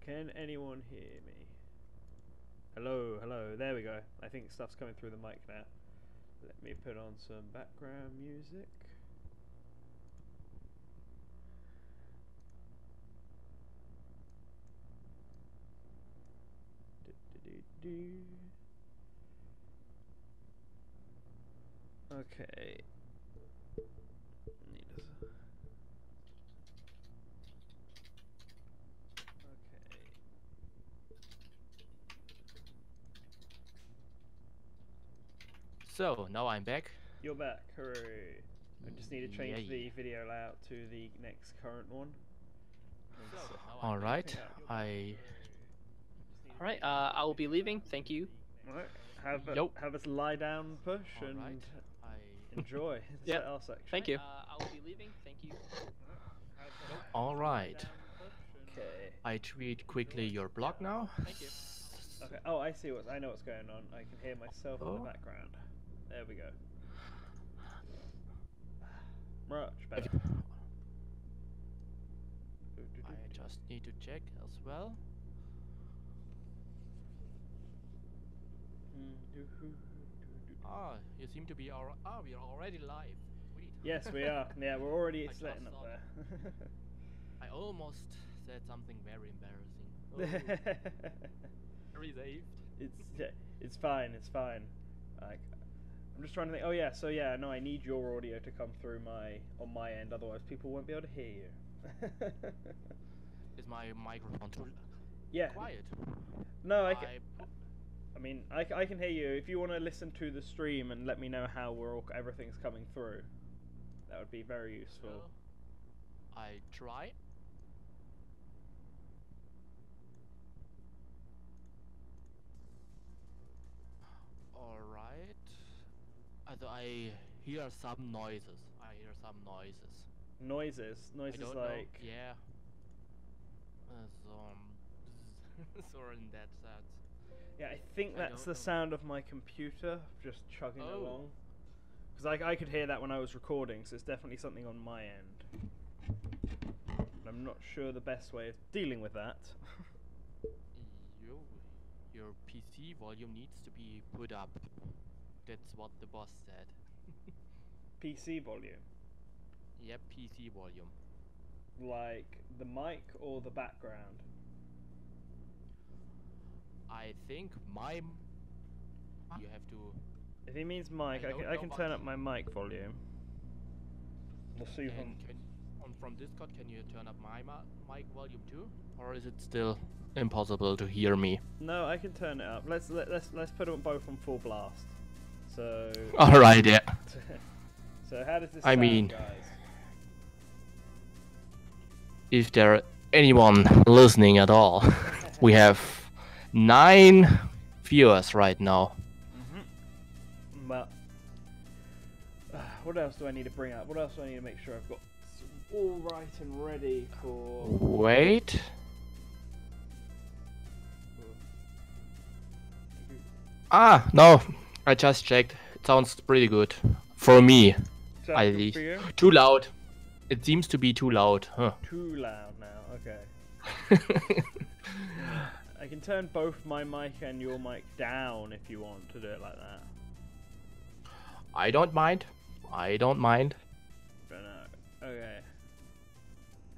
Can anyone hear me? Hello, hello. There we go. I think stuff's coming through the mic now. Let me put on some background music. Okay. So, now I'm back. You're back, hooray. I just need to change the video layout to the next current one. Alright, Alright, I will be leaving, thank you. Alright, have us lie down, push, and enjoy the setup section. Thank you. I will be leaving, thank you. Alright. Okay. I tweet quickly your blog now. Thank you. Okay. Oh, I know what's going on. I can hear myself in the background. There we go. Much better. I just need to check as well. You seem to be we are already live. Sweet. Yes, we are. Yeah, we're already setting up there. I almost said something very embarrassing. Very saved. It's fine. It's fine. Like, I'm just trying to think. Oh yeah, so yeah, no, I need your audio to come through on my end, otherwise people won't be able to hear you. Is my microphone too quiet? No, I mean, I can hear you. If you want to listen to the stream and let me know how everything's coming through, that would be very useful. I try. Alright. I hear some noises. Noises like know. Yeah. Sorry in that sense. Yeah, I think that's the sound of my computer just chugging along. Because I could hear that when I was recording, so it's definitely something on my end. But I'm not sure the best way of dealing with that. Your PC volume needs to be put up. That's what the boss said. PC volume? Yep, PC volume. Like the mic or the background? I think you have to. If he means mic, I can turn up my mic volume. We'll see. From Discord, can you turn up my mic volume too, or is it still impossible to hear me? No, I can turn it up. Let's put them both on full blast. So. All right, yeah. So how does this sound, guys? If there anyone listening at all, we have 9 viewers right now. Well, what else do I need to bring up? What else do I need to make sure I've got all right and ready for? Wait. No, I just checked. It sounds pretty good for me. At least. Too loud. It seems to be too loud. Huh. Too loud now. Okay. I can turn both my mic and your mic down if you want to do it like that. I don't mind. But no. Okay.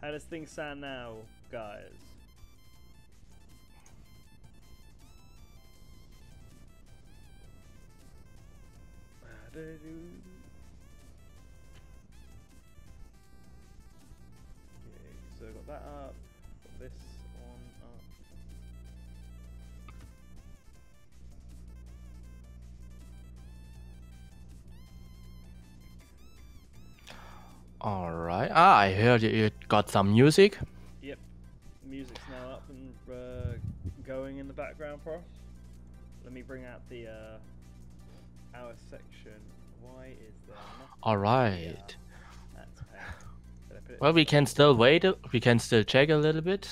How does things sound now, guys? Okay, so I got that up. Got this one up. Alright. Ah, I heard you got some music. Yep. Music's now up and going in the background for us. Let me bring out the our section. Why is there nothing? Alright. That's pain. Well, we can still wait. We can still check a little bit.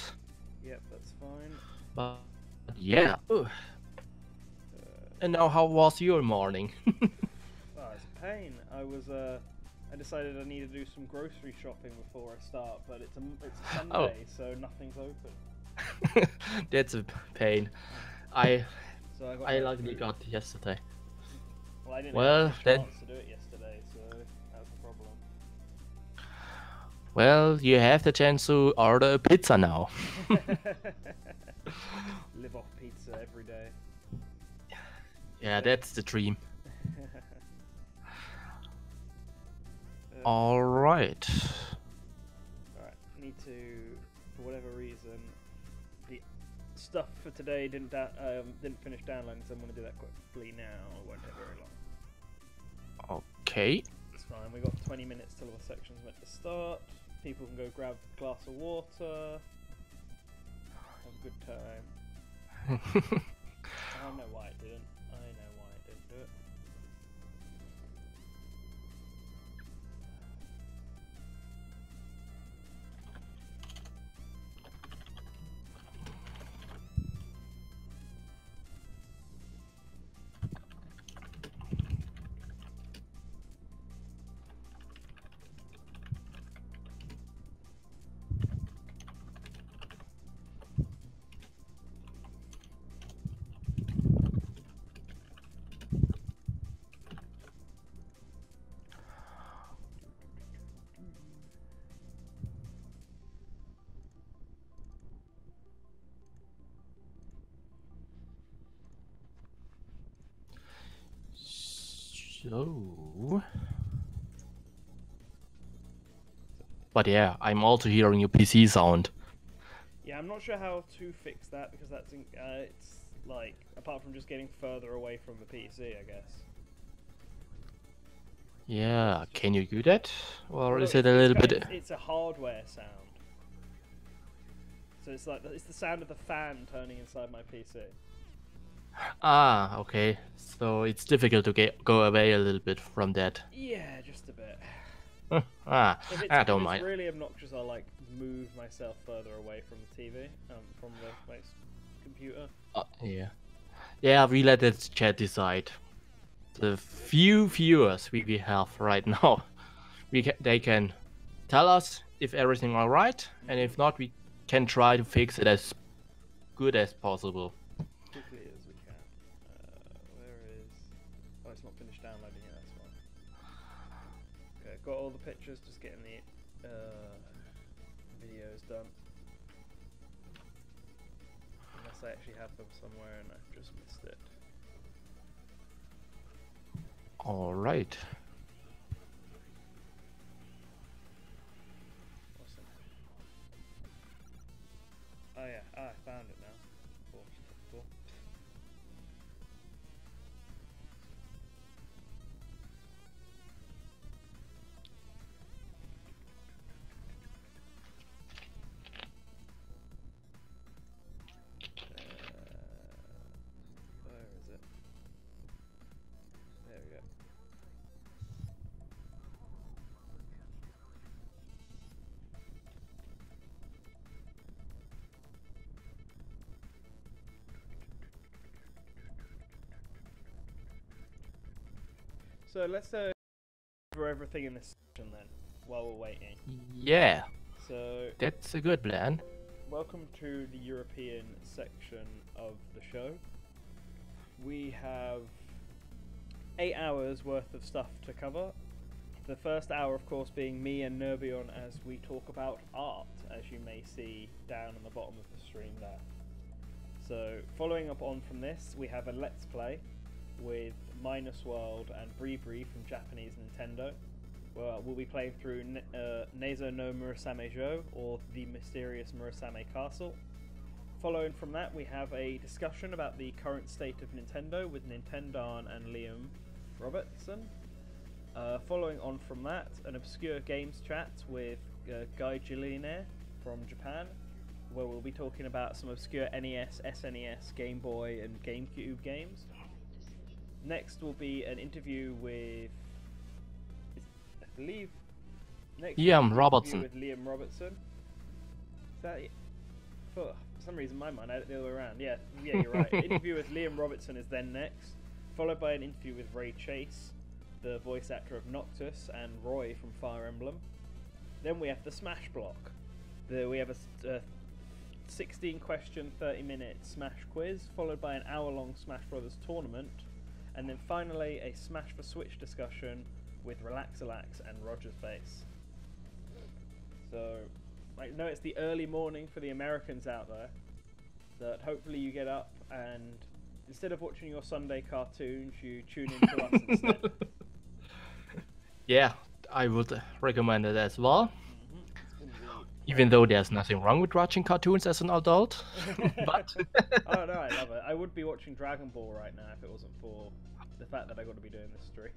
Yep, that's fine. But yeah. And now, how was your morning? Oh, it's a pain. I decided I need to do some grocery shopping before I start, but it's a Sunday, so nothing's open. That's a pain. I luckily food. got yesterday. Well, I didn't Well, have a then. chance to do it yesterday, so that's the problem. Well, you have the chance to order a pizza now. Live off pizza every day. Yeah, that's the dream. Alright. Alright, need to, for whatever reason, the stuff for today didn't finish downloading, so I'm going to do that quickly now. It won't take very long. Okay. It's fine, we got 20 minutes till the section's meant to start. People can go grab a glass of water. Have a good time. I don't know why it didn't. I know why it didn't do it. So... But yeah, I'm also hearing your PC sound. Yeah, I'm not sure how to fix that because that's it's like apart from just getting further away from the PC, I guess. Yeah, can you do that? Or Well, is it a little bit... It's a hardware sound. So it's like it's the sound of the fan turning inside my PC. Ah, okay. So it's difficult to go away a little bit from that. Yeah, just a bit. I don't if mind. it's really obnoxious, I'll like move myself further away from the TV, from the computer. Yeah. Yeah, we let the chat decide. The few viewers we have right now, they can tell us if everything alright, and if not, we can try to fix it as good as possible. Quickly as we can. Where is? Oh, it's not finished downloading yet. That's fine. Okay, got all the pictures. Just getting the videos done. Unless I actually have them somewhere and I've just missed it. Alright. Awesome. Oh yeah, I found it now. Cool. Where is it? There we go. So let's cover everything in this section then, while we're waiting. Yeah, So that's a good plan. welcome to the European section of the show. We have 8 hours worth of stuff to cover. The first hour, of course, being me and Nirbion as we talk about art, as you may see down on the bottom of the stream there. So, following up on from this, we have a Let's Play with Minus World and Bree from Japanese Nintendo. Well, we'll be playing through Neizo no Murasame Jo, or The Mysterious Murasame Castle. Following from that, we have a discussion about the current state of Nintendo with Nintendan and Liam Robertson. Following on from that, an obscure games chat with Guy Gillionaire from Japan, where we'll be talking about some obscure NES, SNES, Game Boy, and GameCube games. Next will be an interview with, I believe, Liam Robertson. With Liam Robertson. Is that it? For some reason, my mind had it the other way around. Yeah, you're right. Interview with Liam Robertson is then next, followed by an interview with Ray Chase, the voice actor of Noctis, and Roy from Fire Emblem. Then we have the Smash Block. We have a 16-question, 30-minute Smash quiz, followed by an hour-long Smash Brothers tournament, and then finally a Smash for Switch discussion with Relaxalax and Roger's Face. So, I know it's the early morning for the Americans out there, that hopefully you get up and instead of watching your Sunday cartoons, you tune in to us instead. Yeah, I would recommend it as well. Even though there's nothing wrong with watching cartoons as an adult. But oh no, I love it. I would be watching Dragon Ball right now if it wasn't for the fact that I got to be doing this stream.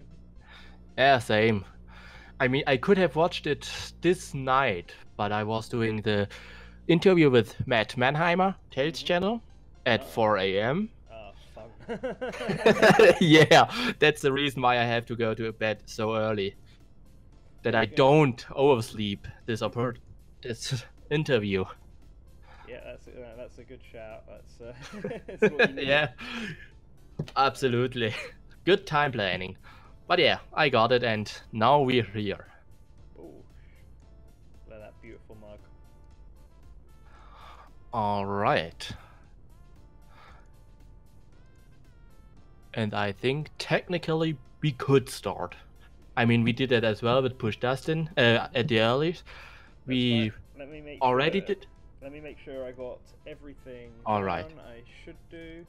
Yeah, same. I mean, I could have watched it this night, but I was doing the interview with Matt Mannheimer, Tales channel, at 4 a.m. Oh, fun. Yeah, that's the reason why I have to go to bed so early. That I don't oversleep this interview. Yeah, that's a good shout. That's what you need. Yeah, absolutely. Good time planning. But yeah, I got it, and now we're here. Ooh, look at that beautiful mug. All right. And I think technically we could start. I mean, we did that as well with Push Dustin at the earliest. We already did. Let me make sure I got everything all right. I should do.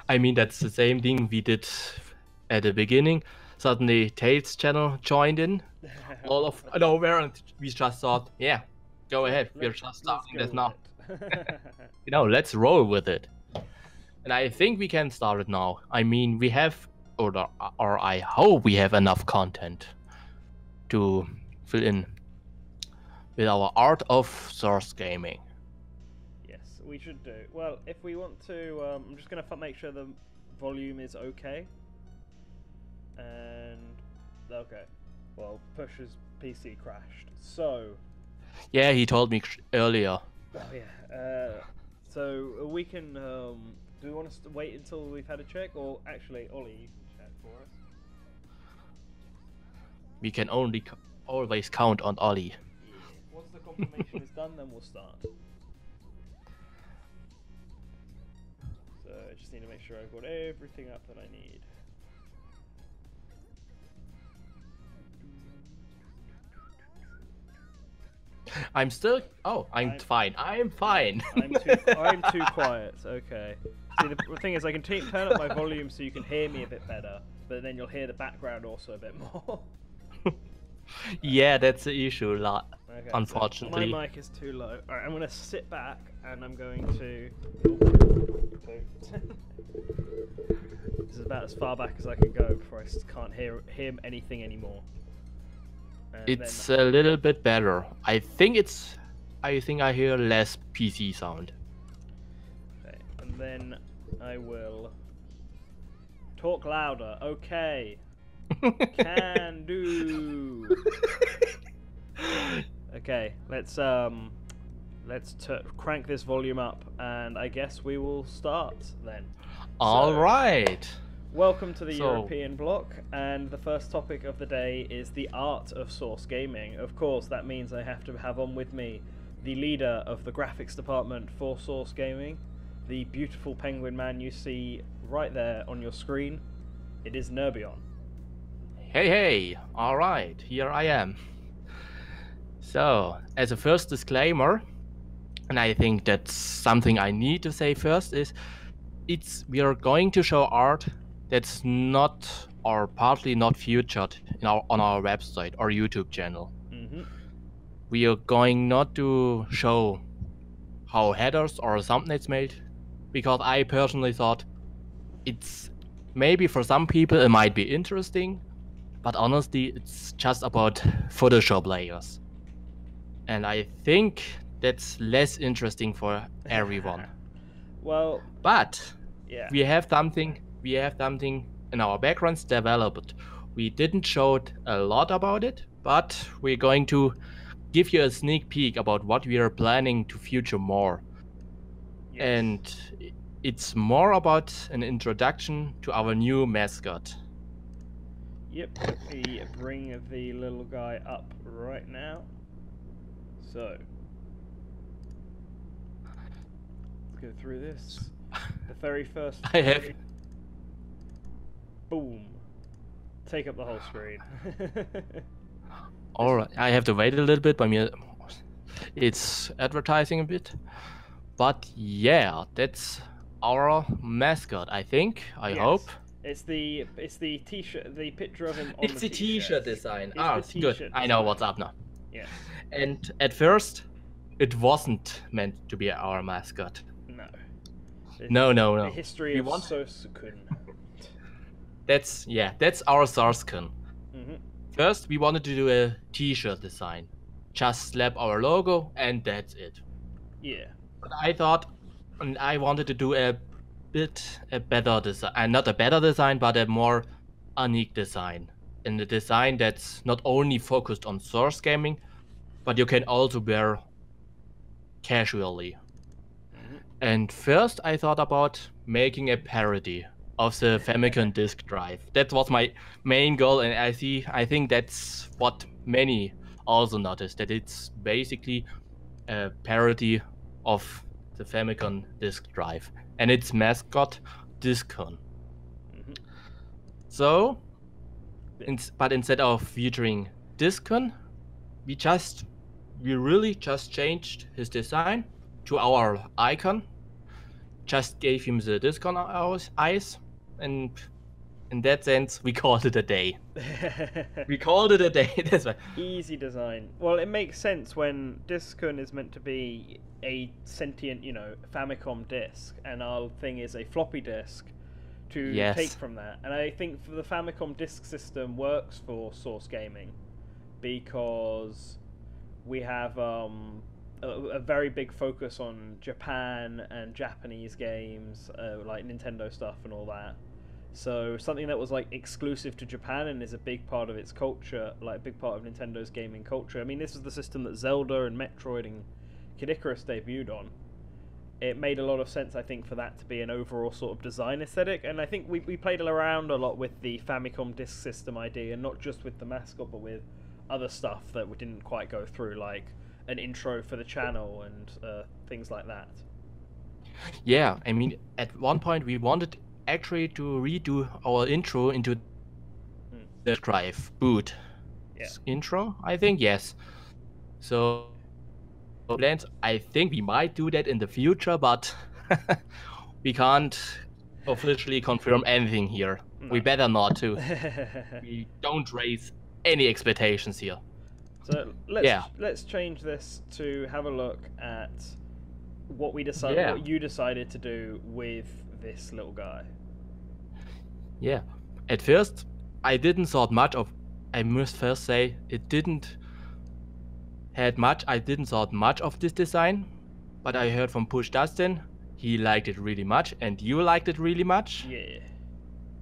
I mean, that's the same thing we did at the beginning. Suddenly, Tate's channel joined in. All of nowhere, and we just thought, yeah, go ahead. We're just starting this now. You know, let's roll with it. And I think we can start it now. I mean, we have, or I hope we have enough content to fill in with our art of source gaming. Yes, we should do. Well, if we want to, I'm just going to make sure the volume is okay. And, okay. Well, Push's PC crashed. So... Yeah, he told me earlier. Oh, yeah. So, we can, do we want to wait until we've had a check? Or, actually, Ollie, you can check for us. We can only always count on Ollie. Once the confirmation is done, then we'll start. So I just need to make sure I've got everything up that I need. I'm still. Oh, I'm fine. I'm fine. I'm too quiet. Okay. See, the thing is, I can turn up my volume so you can hear me a bit better, but then you'll hear the background also a bit more. Yeah, that's the issue, okay, unfortunately. So my mic is too low. Alright, I'm going to sit back and I'm going to... This is about as far back as I can go before I can't hear anything anymore. And it's a little bit better. I think I hear less PC sound. Okay, and then I will talk louder. Okay. Can do. Okay, let's crank this volume up, and I guess we will start then. All right. Welcome to the European block, and the first topic of the day is the art of source gaming. Of course, that means I have to have on with me the leader of the graphics department for Source Gaming, the beautiful penguin man you see right there on your screen. It is Nirbion. Hey, all right, here I am. So, as a first disclaimer, and I think that's something I need to say first, is we are going to show art that's not or partly not featured on our website or YouTube channel. Mm-hmm. We are going not to show how headers or thumbnails made, because I personally thought it's maybe for some people it might be interesting, but honestly, it's just about Photoshop layers. And I think that's less interesting for everyone. Well, But yeah. we have something in our backgrounds developed. We didn't show a lot about it, but we're going to give you a sneak peek about what we are planning to future more. Yes. And it's more about an introduction to our new mascot. Yep, let me bring the little guy up right now. So, let's go through this. The very first. I have. Boom. Take up the whole screen. Alright, I have to wait a little bit, but it's advertising a bit. But yeah, that's our mascot, I think. I hope. It's the t-shirt, the picture of him on it's the t-shirt design. It's Good. I know what's up now. Yes. And at first, it wasn't meant to be our mascot. No. No. The history of SourceFest. That's our SourceFest. First, we wanted to do a t-shirt design. Just slap our logo and that's it. Yeah. But I thought, and I wanted to do a better design, not a better design, but a more unique design. And a design that's not only focused on source gaming, but you can also wear casually. And first I thought about making a parody of the Famicom disk drive. That was my main goal, and I think that's what many also noticed, that it's basically a parody of the Famicom disk drive and its mascot Discon. So, but instead of featuring Discon, we really just changed his design to our icon. Just gave him the Discon eyes, and in that sense, we called it a day. That's right. Easy design. Well, it makes sense when Discon is meant to be a sentient, Famicom disk, and our thing is a floppy disk to take from that. And I think the Famicom disk system works for Source Gaming because we have a very big focus on Japan and Japanese games, like Nintendo stuff and all that. So something that was like exclusive to Japan and is a big part of its culture, like a big part of Nintendo's gaming culture. I mean, this is the system that Zelda and Metroid and Kid Icarus debuted on. It made a lot of sense, I think, for that to be an overall sort of design aesthetic. And I think we played around a lot with the Famicom disk system idea, and not just with the mascot, but with other stuff that we didn't quite go through, like an intro for the channel and things like that. Yeah, I mean, at one point we wanted actually to redo our intro into the drive boot intro, I think. Yes. So plans, I think we might do that in the future, but we can't officially confirm anything here. No. We better not to. We don't raise any expectations here. So let's change this to have a look at what we decided, what you decided to do with this little guy. Yeah, at first I didn't thought much of. I must first say it didn't had much. I didn't thought much of this design, but I heard from Push Dustin, he liked it really much, and you liked it really much. Yeah.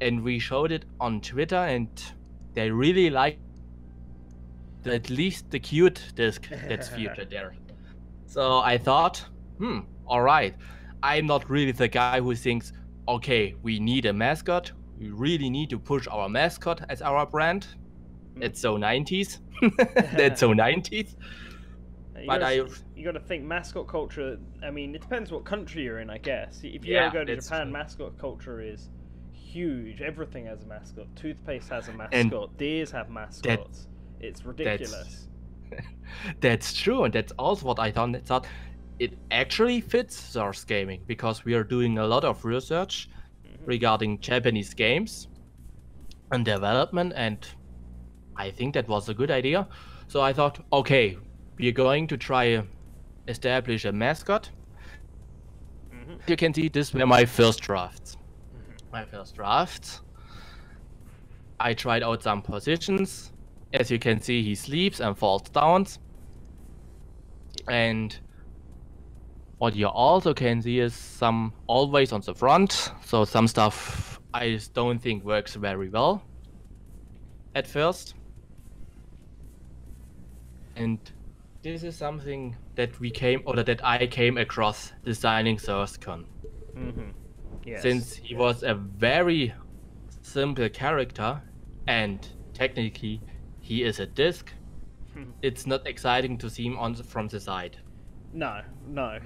And we showed it on Twitter, and they really liked at least the cute disc that's featured there. So I thought, all right. I'm not really the guy who thinks, okay, we need a mascot. We really need to push our mascot as our brand. That's so 90s. That's so 90s. You got to think mascot culture. I mean, it depends what country you're in, I guess. If you ever go to Japan, mascot culture is huge. Everything has a mascot. Toothpaste has a mascot. Deers have mascots. It's ridiculous. That's true, and that's also what I thought. It actually fits Source Gaming because we are doing a lot of research regarding Japanese games and development, and I think that was a good idea. So I thought, okay, we're going to try establish a mascot. You can see this were my first drafts. I tried out some positions. As you can see, he sleeps and falls down. And what you also can see is some always on the front. So some stuff I don't think works very well at first. And this is something that that I came across designing SourceCon. Yes. Since he was a very simple character, and technically he is a disc, it's not exciting to see him from the side. No.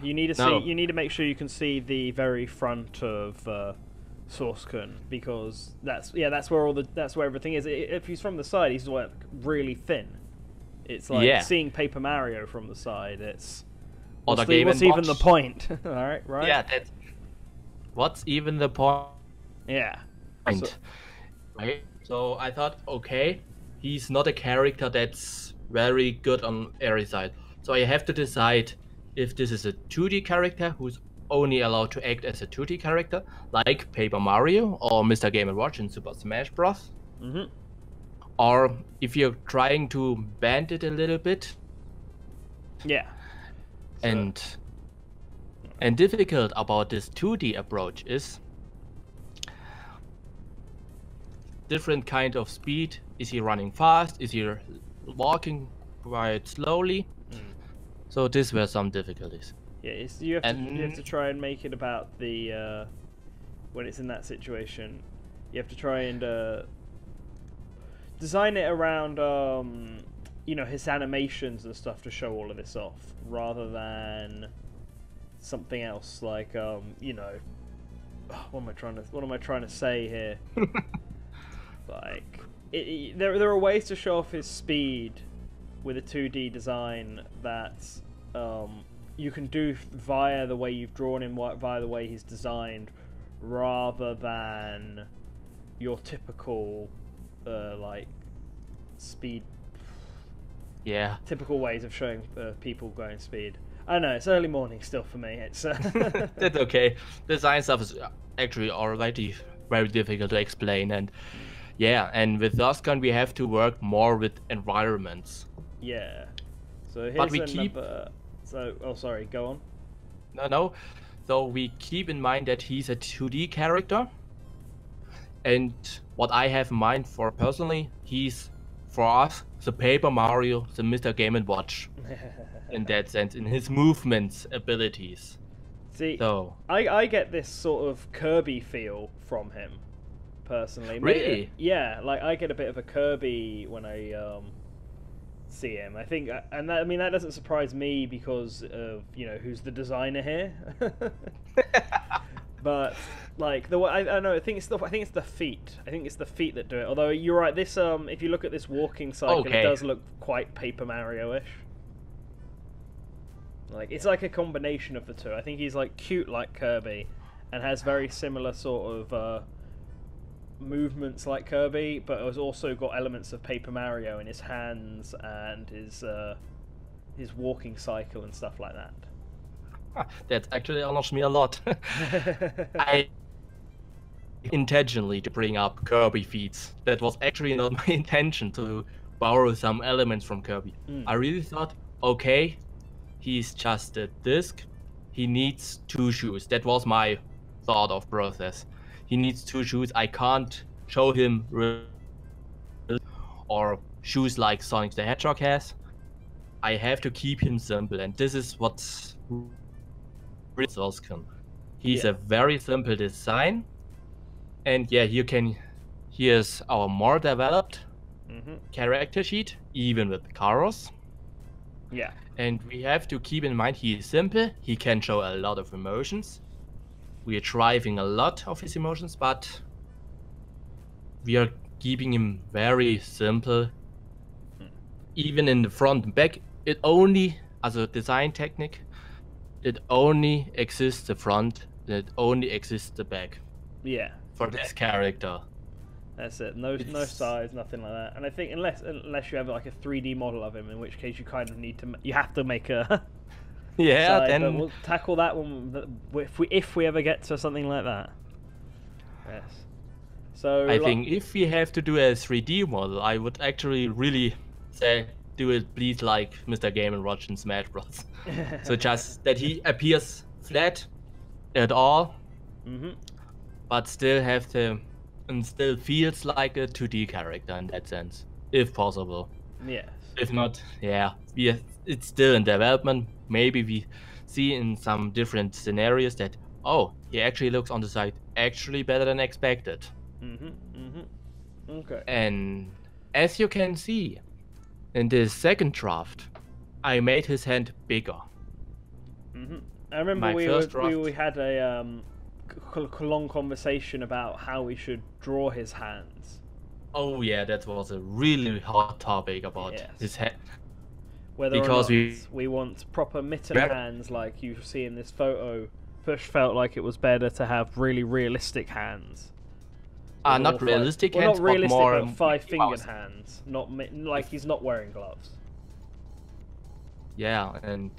You need to see. You need to make sure you can see the very front of SourceCon, because that's where everything is. If he's from the side, he's like really thin. It's like seeing Paper Mario from the side. It's what's even the point? All right. Yeah, that's what's even the point. Yeah. Right. So I thought, okay, he's not a character that's very good on every side. So I have to decide if this is a 2D character who's only allowed to act as a 2D character, like Paper Mario or Mr. Game & Watch in Super Smash Bros. Or if you're trying to bend it a little bit. Yeah. And difficult about this 2D approach is different kind of speed. Is he running fast? Is he walking quite slowly? So these were some difficulties. Yeah, you have to try and make it about the when it's in that situation. You have to try and design it around his animations and stuff to show all of this off, rather than something else like what am I trying to say here? Like there are ways to show off his speed with a 2D design that you can do via the way you've drawn him, via the way he's designed, rather than your typical like speed. Yeah. Typical ways of showing people going speed. I don't know, it's early morning still for me. It's that's okay. Design stuff is actually already very difficult to explain, and and with SourceCon we have to work more with environments. Yeah. So here's sorry, go on. No. So we keep in mind that he's a 2D character, and what I have in mind for personally, he's for us the Paper Mario, the Mr. Game & Watch. In that sense, in his movements, abilities. See, so I get this sort of Kirby feel from him, personally. Really? Yeah, like I get a bit of a Kirby when I see him. I think, and that, I mean, that doesn't surprise me because of who's the designer here. But like the way I don't know, I think it's the feet. I think it's the feet that do it. Although you're right, this if you look at this walking cycle, it does look quite Paper Mario-ish. Like it's like a combination of the two. I think he's like cute like Kirby, and has very similar sort of movements like Kirby, but has also got elements of Paper Mario in his hands and his walking cycle and stuff like that. That actually honors me a lot. I intentionally to bring up Kirby feats. That was actually not my intention to borrow some elements from Kirby. I really thought, okay, he's just a disc. He needs 2 shoes. That was my thought of process. He needs 2 shoes. I can't show him or shoes like Sonic the Hedgehog has. I have to keep him simple, and this is what's SourceCon. He's a very simple design, and here's our more developed character sheet, even with Karos. Yeah. And we have to keep in mind he is simple, he can show a lot of emotions. We are driving a lot of his emotions, but we are keeping him very simple. Even in the front and back, it only, as a design technique, it only exists the front, it only exists the back. Yeah. For this character. That's it. No size, nothing like that. And I think unless you have like a 3D model of him, in which case you kind of you have to make a side, then but we'll tackle that one if we ever get to something like that. Yes. So I think if we have to do a 3D model, I would actually really say do it please like Mr. Game & Watch in Smash Bros. So just that he appears flat at all, but still have the and still feels like a 2D character in that sense, if possible. Yes. If not, yeah, it's still in development. Maybe we see in some different scenarios that, oh, he actually looks on the side actually better than expected. Okay. And as you can see, in this second draft, I made his hand bigger. I remember My first draft. we had a long conversation about how we should draw his hands. Oh yeah, that was a really hot topic about his head. Whether Because or not we want proper mitten hands like you see in this photo. Push felt like it was better to have really realistic hands. Not realistic well, hands, not realistic, but more but five-fingered hands. Not like he's not wearing gloves. Yeah, and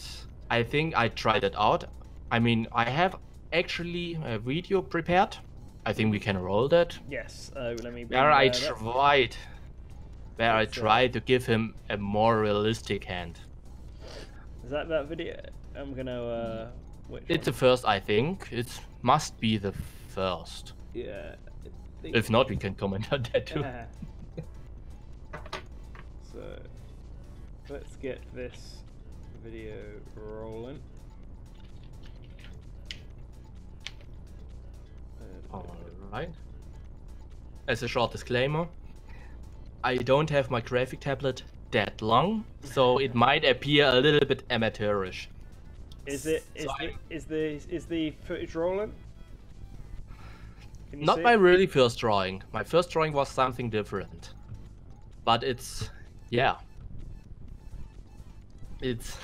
I think I tried it out. I mean, I have actually a video prepared. I think we can roll that. Yes, let me. Where I tried to give him a more realistic hand. Is that video? I'm gonna. It's the first, I think. It must be the first. Yeah. If not, we can comment on that too. So, let's get this video rolling. Alright. As a short disclaimer, I don't have my graphic tablet that long, so it might appear a little bit amateurish. Is the footage rolling? Not my really first drawing. My first drawing was something different. But it's, yeah. It's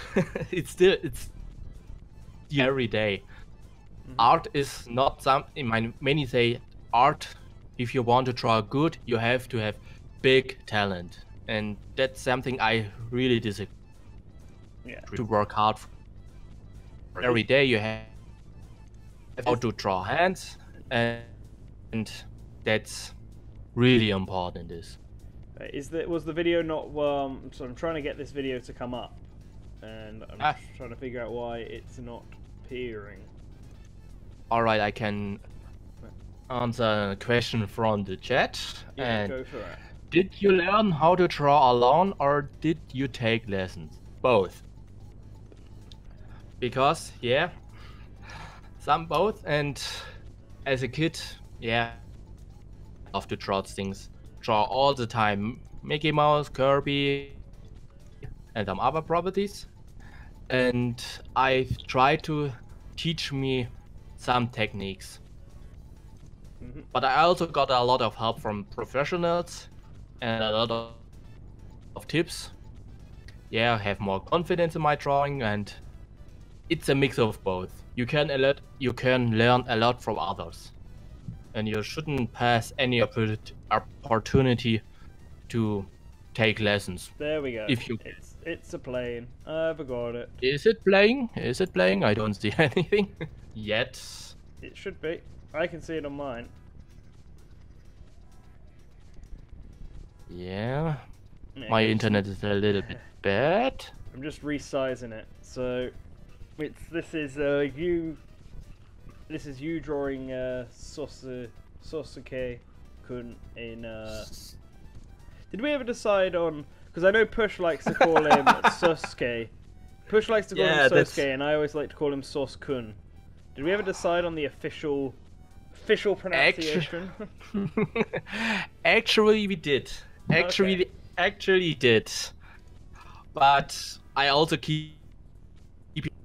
it's every day. Art is not something. Many say art. If you want to draw good, you have to have big talent, and that's something I really disagree. Yeah. To work hard for. Every day you have how to draw hands, and that's really important. Was the video not? So I'm trying to get this video to come up, and I'm trying to figure out why it's not appearing. All right, I can answer a question from the chat. Yeah, and go for it. Did you learn how to draw alone, or did you take lessons? Both. Because, yeah, some both, and as a kid, yeah, I love to draw things. Draw all the time. Mickey Mouse, Kirby, and some other properties. And I try to teach me some techniques. But I also got a lot of help from professionals and a lot of tips. Yeah, have more confidence in my drawing, and it's a mix of both. You can learn a lot from others, and you shouldn't pass any opportunity to take lessons. There we go. If you, it's a plane. I've got it. Is it playing? Is it playing? I don't see anything yet. It should be. I can see it on mine. Yeah. My internet is a little bit bad. I'm just resizing it. So this is you drawing Sosuke-kun in Did we ever decide on, because I know Push likes to call him Sosuke. Push likes to call him Sosuke, and I always like to call him Source-kun. Did we ever decide on the official pronunciation? Actually, we did. Actually did. But I also keep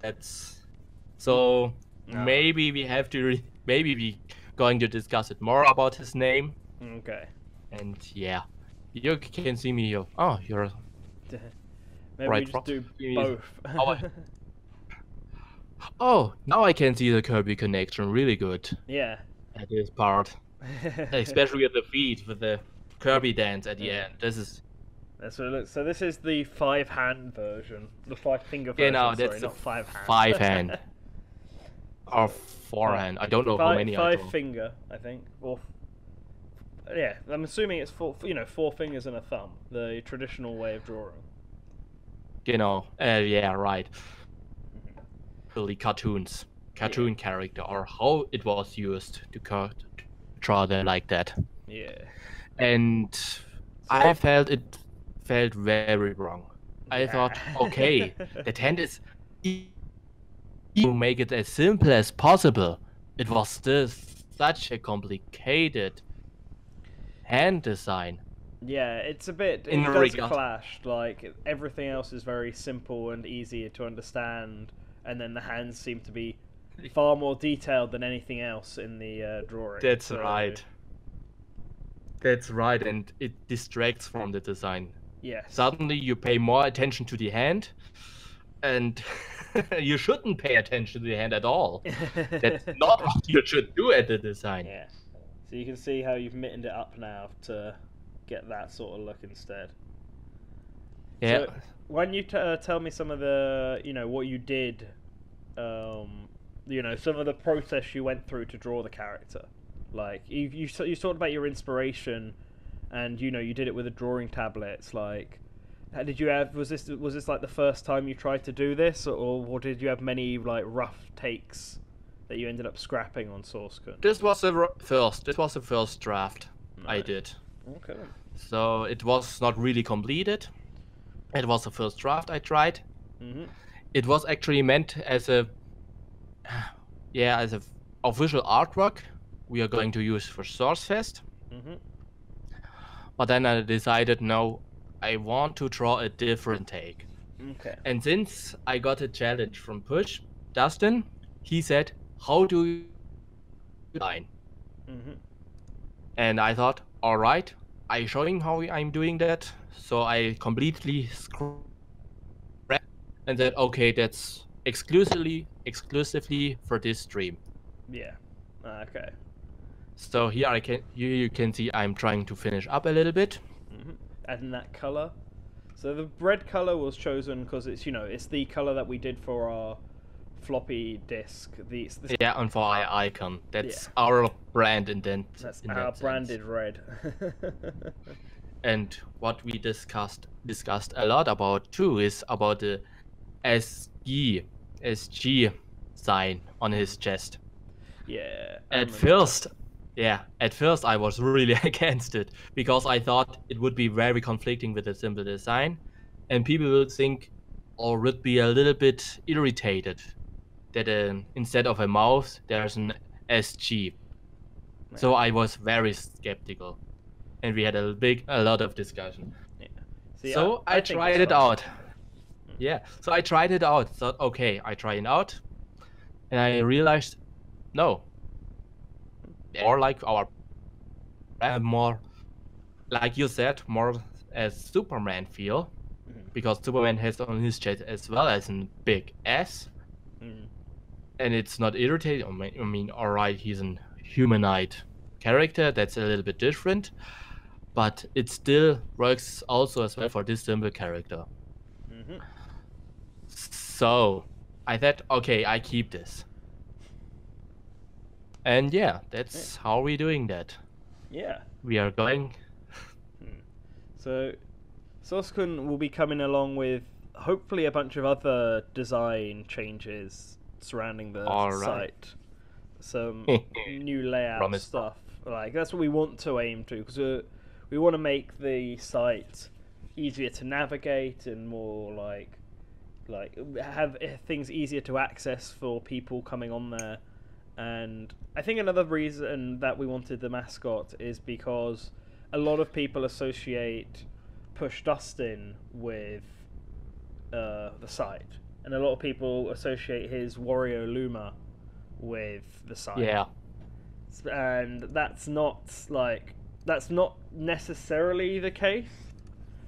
that. So maybe we have to. Maybe we going to discuss it more about his name. Okay. And yeah, you can see me here. Oh, you're. Maybe right, we just do both. Oh, now I can see the Kirby connection really good. Yeah. At this part, especially with the feet, with the Kirby dance at the end. That's what it looks. So this is the 5-hand version, the 5-finger version. Yeah, no, sorry, that's not 5-hand. 5-hand or 4-hand. I don't know how many. 5-finger, I think. Or yeah, I'm assuming it's four fingers and a thumb, the traditional way of drawing. Yeah, right. Really cartoon character, or how it was used to draw them like that. Yeah. And I felt it felt very wrong. I thought, okay, the hand is to make it as simple as possible. It was still such a complicated hand design. Yeah, it's a bit. It does clash. Like everything else is very simple and easier to understand, and then the hands seem to be far more detailed than anything else in the drawing. That's right. That's right, and it distracts from the design. Yes. Suddenly you pay more attention to the hand, and you shouldn't pay attention to the hand at all. That's not what you should do at the design. Yeah. So you can see how you've mittened it up now to get that sort of look instead. Yeah. So when you tell me some of the, what you did, some of the process you went through to draw the character. Like you talked about your inspiration, and you did it with the drawing tablets. Like, did you have was this like the first time you tried to do this, or did you have many like rough takes that you ended up scrapping on SourceCon? This was the first. This was the first draft I did. Okay. So it was not really completed. It was the first draft I tried. It was actually meant as a official artwork we are going to use for SourceFest. But then I decided, no, I want to draw a different take. Okay. And since I got a challenge from Dustin, he said, how do you design? And I thought, all right, I showing how I'm doing that. So I completely scrapped and said, okay, that's exclusively for this stream. Yeah. Okay. So here you can see I'm trying to finish up a little bit. Adding that color. So the red color was chosen because it's it's the color that we did for our floppy disk. Yeah, and for our icon. That's our brand indent. That's our branded red. And what we discussed a lot about too is about the SG sign on his chest. Yeah. At first I was really against it because I thought it would be very conflicting with a simple design, and people would think or would be a little bit irritated that instead of a mouth there's an SG. So I was very skeptical, and we had a lot of discussion. Yeah. See, so I tried it out. Yeah. So I tried it out. Thought, okay, I try it out, and I realized, no. More like more like you said, more as Superman feel, because Superman has on his chest as well as a big S, and it's not irritating. I mean, all right, he's a humanoid character. That's a little bit different, but it still works also as well for this simple character. So I thought, okay, I keep this. And yeah, that's how we're doing that. Yeah. We are going. So, SourceCon will be coming along with hopefully a bunch of other design changes surrounding the site. Some new layout stuff. Like that's what we want to aim to, because we want to make the site easier to navigate and more like have things easier to access for people coming on there. And I think another reason that we wanted the mascot is because a lot of people associate Push Dustin with the site, and a lot of people associate his Wario Luma with the site. Yeah. And that's not necessarily the case.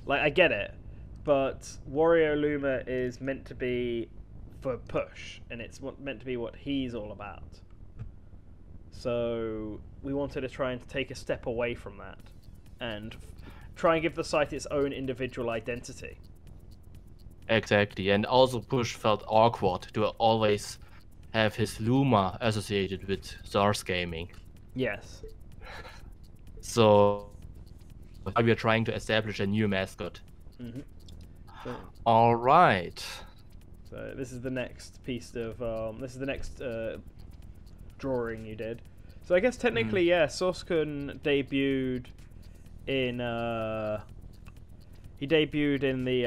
Like, I get it, but Wario Luma is meant to be for Push, and it's meant to be what he's all about. So we wanted to try and take a step away from that and try and give the site its own individual identity. Exactly, and also Push felt awkward to always have his Luma associated with Source Gaming. Yes. So we are trying to establish a new mascot. Mm-hmm. So, All right. so this is the next piece of this is the next drawing you did. So I guess technically, yeah, SourceCon debuted in he debuted in the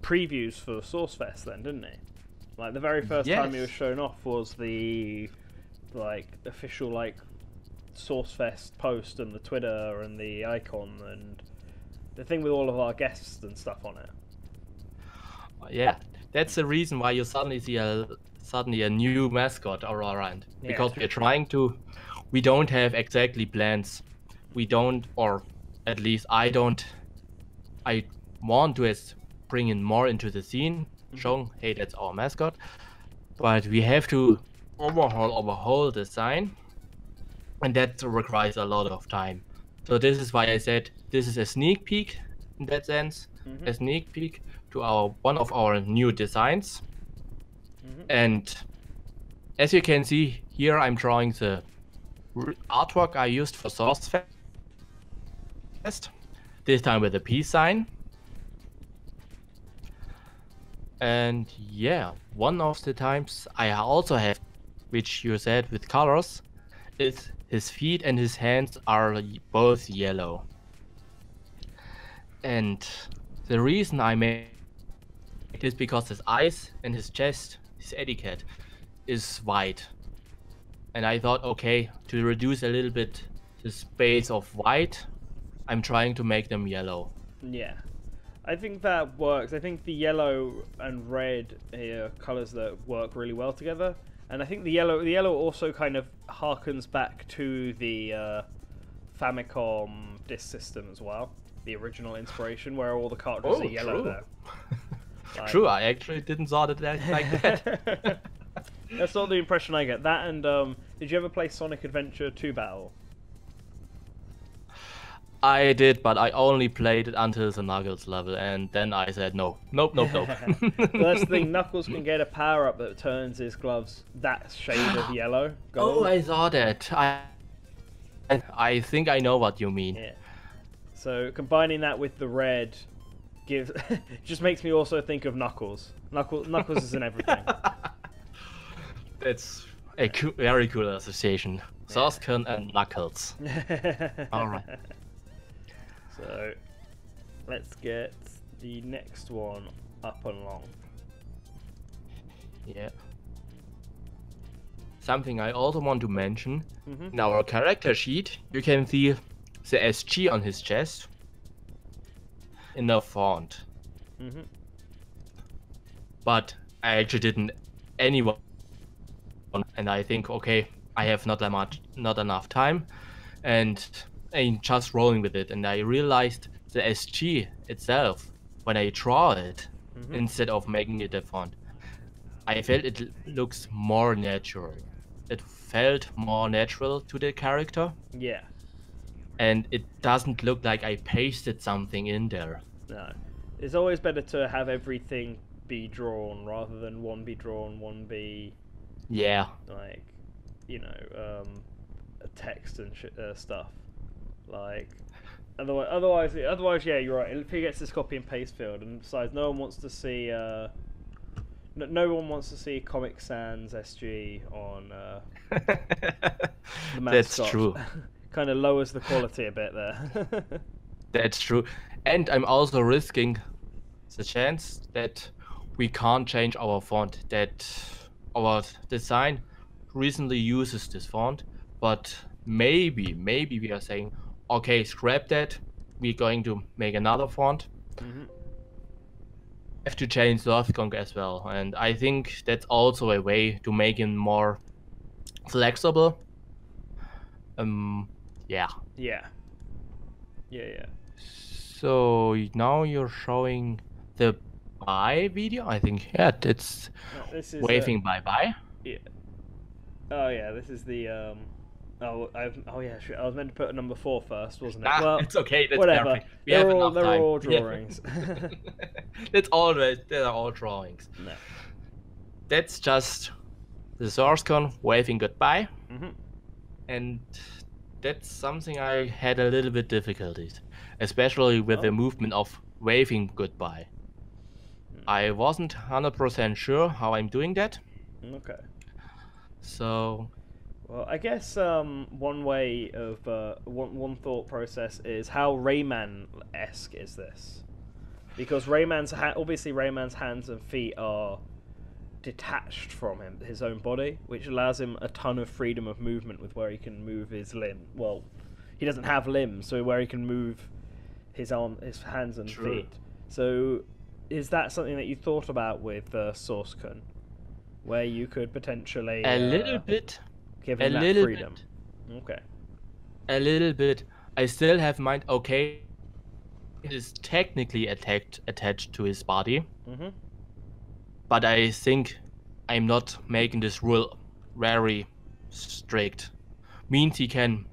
previews for SourceFest then, didn't he? Like the very first time he was shown off was the like official like SourceFest post and the Twitter and the icon and the thing with all of our guests and stuff on it. Yeah, that's the reason why you suddenly see a new mascot around. Yeah. Because we're trying to, we don't have exactly plans. We don't, or at least I don't. I want to bring in more into the scene, showing, hey, that's our mascot. But we have to overhaul our whole design, and that requires a lot of time. So this is why I said this is a sneak peek in that sense, a sneak peek to one of our new designs. And as you can see here, I'm drawing the artwork I used for SourceFest, this time with a peace sign. And yeah, one of the times I also have, which you said with colors, is his feet and his hands are both yellow. And the reason I made it is because his eyes and his chest, his etiquette, is white. And I thought, okay, to reduce a little bit the space of white, I'm trying to make them yellow. Yeah, I think that works. I think the yellow and red are colors that work really well together. And I think the yellow also kind of harkens back to the Famicom disc system as well, the original inspiration, where all the cartridges are yellow there. Like... True, I actually didn't thought of that like that. That's not the impression I get. That and did you ever play Sonic Adventure 2 Battle? I did, but I only played it until the Knuckles level, and then I said no. Nope. That's the thing, Knuckles can get a power-up that turns his gloves that shade of yellow. Gold. Oh, I saw that. I think I know what you mean. Yeah. So combining that with the red gives just makes me also think of Knuckles. Knuckles is in everything. That's a very cool association. SourceCon and Knuckles. Alright. So, let's get the next one up and along. Yeah. Something I also want to mention, in our character sheet, you can see the SG on his chest in the font. But I actually didn't anyone, and I think, okay, I have not enough time, and I'm just rolling with it, and I realized the SG itself, when I draw it, instead of making it a font, I felt it looks more natural. It felt more natural to the character. Yeah. And it doesn't look like I pasted something in there. No. It's always better to have everything be drawn rather than one be drawn, one be... Yeah. Like, you know, text and stuff. Like, otherwise, yeah, you're right. If he gets this copy and paste field, and besides, no one wants to see, no one wants to see Comic Sans SG on the mascot. That's true. Kind of lowers the quality a bit there. That's true, and I'm also risking the chance that we can't change our font. That our design recently uses this font, but maybe we are saying, okay, scrap that. We're going to make another font. Have to change SourceCon as well, and I think that's also a way to make it more flexible. Yeah. So now you're showing the bye video. I think it's waving bye bye. Yeah. Oh yeah, this is the Oh yeah, sure. I was meant to put a number 4 first, wasn't it? Well, it's okay. That's whatever. Perfect. They're all drawings. They're all drawings. No. That's just the SourceCon waving goodbye, and that's something I had a little bit difficulties, especially with the movement of waving goodbye. I wasn't 100% sure how I'm doing that. Okay. So, Well, I guess one way of one thought process is how Rayman-esque is this? Because obviously Rayman's hands and feet are detached from his own body, which allows him a ton of freedom of movement with where he can move his limb. Well, he doesn't have limbs, so where he can move his hands and feet. So, is that something that you thought about with SourceCon, where you could potentially a little bit. give him A that little freedom? bit. Okay. A little bit. I still have mind. Okay, it is technically attached to his body. Mm-hmm. But I think I'm not making this rule very strict. Means he can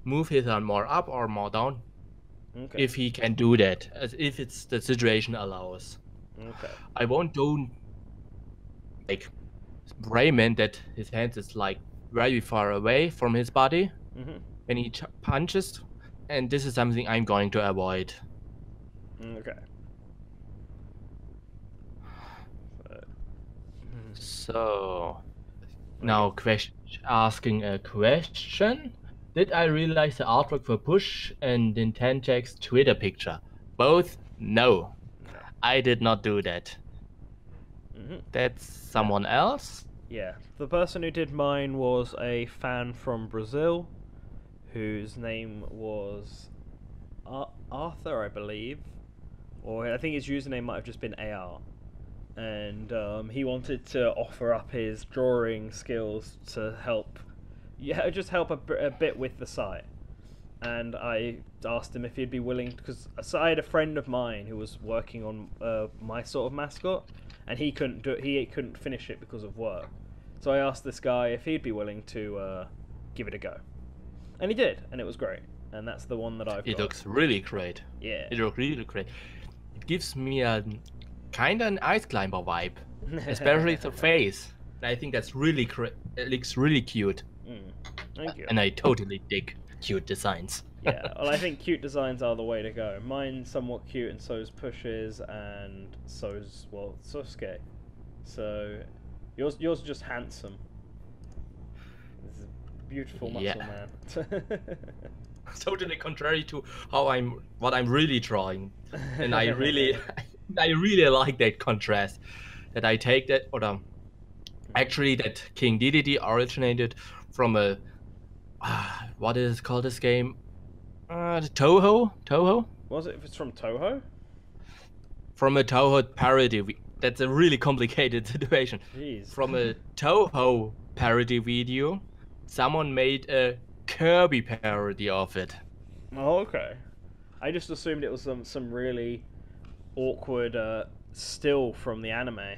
move his arm more up or more down. Okay. If he can do that, as if it's the situation allows. Okay. I won't do like Rayman that his hands is like very far away from his body when he punches, and this is something I'm going to avoid. Okay. So now asking a question. Did I realize the artwork for Push and NantenJex Twitter picture? Both? No. I did not do that. That's someone else? Yeah. The person who did mine was a fan from Brazil, whose name was Arthur, I believe. Or I think his username might have just been AR. And he wanted to offer up his drawing skills to help, just help a bit with the site. And I asked him if he'd be willing, because I had a friend of mine who was working on my sort of mascot, and he couldn't finish it because of work. So I asked this guy if he'd be willing to give it a go, and he did, and it was great. And that's the one that I've got. It looks really great. Yeah. It looks really great. It gives me a kind of an ice climber vibe, especially the face. I think that's really great. It looks really cute. Thank you. And I totally dig cute designs. Yeah, well, I think cute designs are the way to go. Mine's somewhat cute, and so's Push's, and so's, well, Sosuke. So, yours is just handsome. This is a beautiful muscle man. Totally contrary to what I'm really drawing, and I really like that contrast. That I take that, or actually that King Dedede originated from a what is it called, this game? Toho? Was it? If it's from Toho? From a Toho parody. That's a really complicated situation. Jeez. From a Toho parody video, someone made a Kirby parody of it. Oh, okay. I just assumed it was some really awkward still from the anime.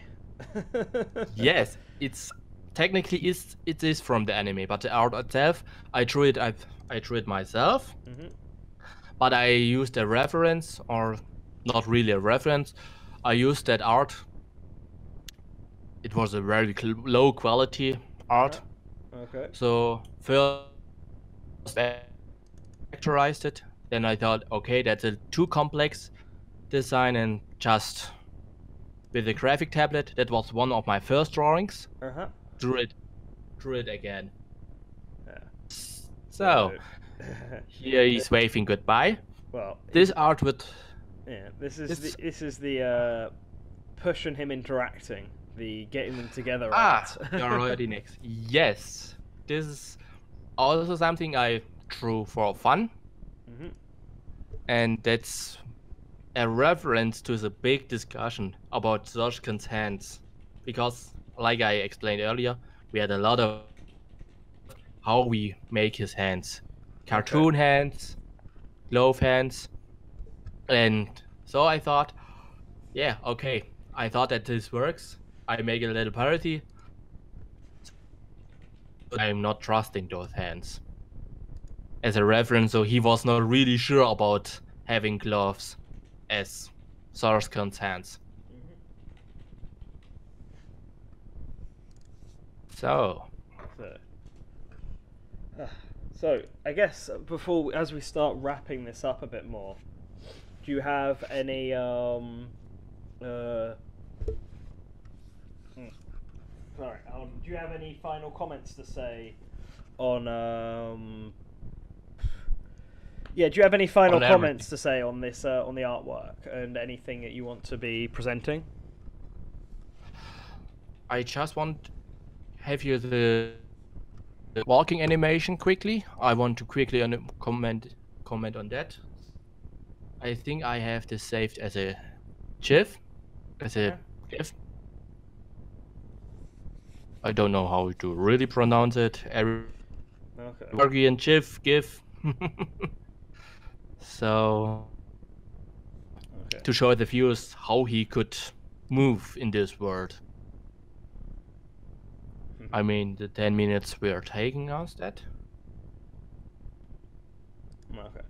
Yes, it's technically it is from the anime, but the art itself, I drew it myself. But I used a reference, or not really a reference. I used that art. It was a very low quality art. Okay. So first I characterized it. Then I thought, okay, that's a too complex design, and just with a graphic tablet. That was one of my first drawings. Drew it again. So here he's waving goodbye. Well, this art would. Yeah, this is the Push and him interacting, the getting them together. You're already next. Yes, this is also something I drew for fun, and that's a reference to the big discussion about SourceFest's hands, because, like I explained earlier, we had a lot of how we make his hands, cartoon hands, glove hands, and so I thought, yeah, okay, I thought that this works. I make a little parody. I'm not trusting those hands as a reference, so he was not really sure about having gloves as SourceFest's hands. So I guess as we start wrapping this up a bit more, do you have any do you have any final comments to say on do you have any final comments to say on this on the artwork and anything that you want to be presenting? I just want to have you the walking animation quickly. I want to quickly comment on that. I think I have this saved as a GIF, GIF. I don't know how to really pronounce it. Argian GIF. So to show the viewers how he could move in this world. I mean, the 10 minutes we are taking us that. Okay.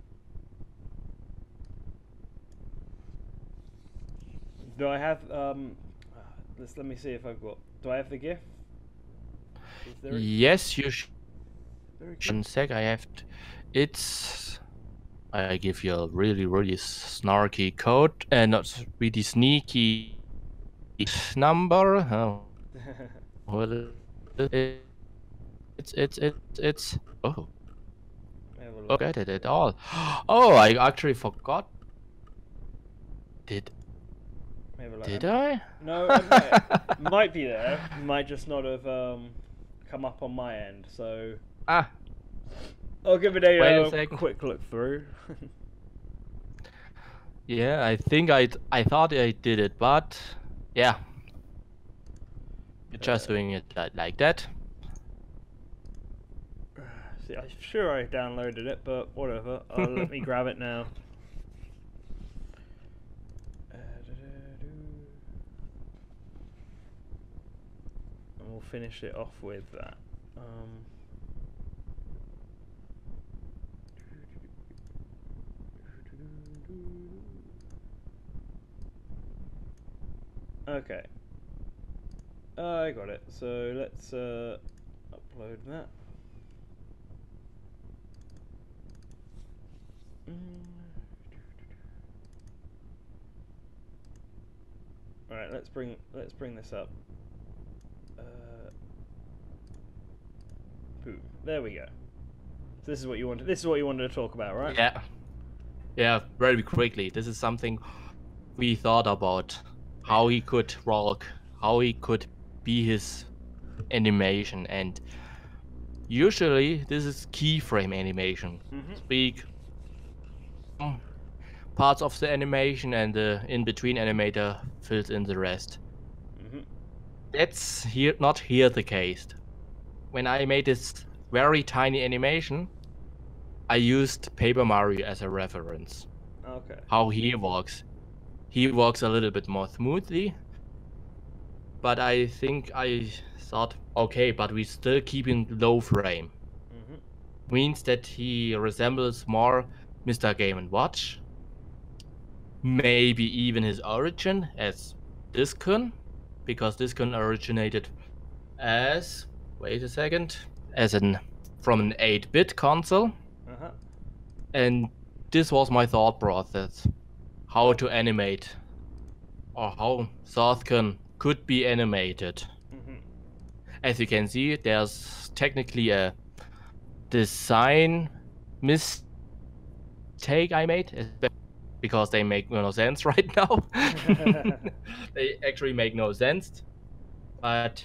Do I have let me see if I've got. Do I have the GIF? Yes, you should. One sec, I have. It's. I give you a really snarky code and not really sneaky number. Oh. Well, it's. Oh. Look at it at all. Oh, I actually forgot. Did I? No, it might be there. It might just not have come up on my end. So I'll give it a quick look through. Yeah, I think I thought I did it, but yeah, just doing it like that. See, I'm sure I downloaded it, but whatever. Let me grab it now. And we'll finish it off with that. Okay. I got it. So let's upload that. All right, let's bring this up. Boom. There we go. So this is what you wanted. This is what you wanted to talk about, right? Yeah. Yeah. Very quickly. This is something we thought about. How he could walk, how he could be his animation, and usually this is keyframe animation. Speak parts of the animation, and the in-between animator fills in the rest. That's not here the case. When I made this very tiny animation, I used Paper Mario as a reference. Okay. How he walks. He walks a little bit more smoothly, but I think I thought, okay, but we still keep in low frame. Means that he resembles more Mr. Game & Watch, maybe even his origin as Discon, because Discon originated as, wait a second, from an 8-bit console, and this was my thought process. How to animate, or how Sourcecon could be animated. As you can see, there's technically a design mistake I made, because they make no sense right now. They actually make no sense, but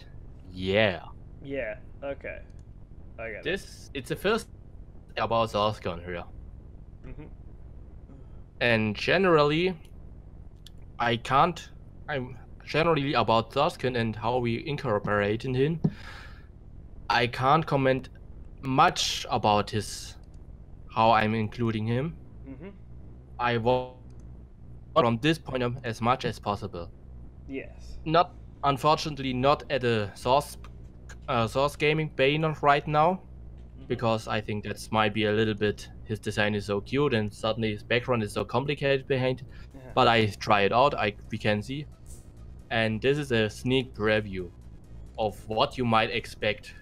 yeah. Yeah. Okay. I get it. It's the first about Sourcecon here. And generally, I'm generally about Sourcecon and how we incorporate in him. I can't comment much about how I'm including him. I want from this point on as much as possible. Yes. Unfortunately, not at a source gaming banner right now, because I think that might be a little bit. His design is so cute, and suddenly his background is so complicated behind it. But I try it out. We can see, and this is a sneak preview of what you might expect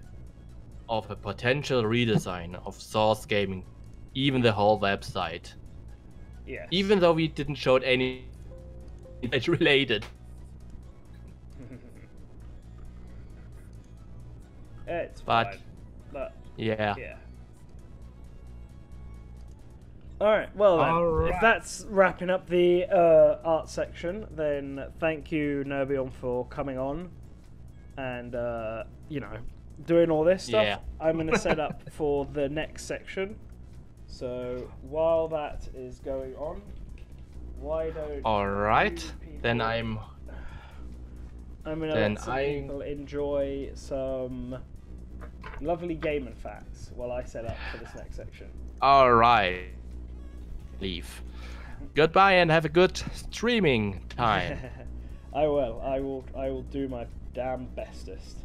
of a potential redesign of Source Gaming, even the whole website. Yes. Even though we didn't show any related. It's But fine. But yeah. yeah. Alright, well then, Alright. if that's wrapping up the art section, then thank you, Nirbion, for coming on and, you know, doing all this stuff. Yeah. I'm going to set up for the next section. So, while that is going on, why don't Alright, you then people- I'm I'm going to then let some I- people enjoy some lovely gaming facts while I set up for this next section. alright. Leave. Goodbye and have a good streaming time. I will do my damn bestest.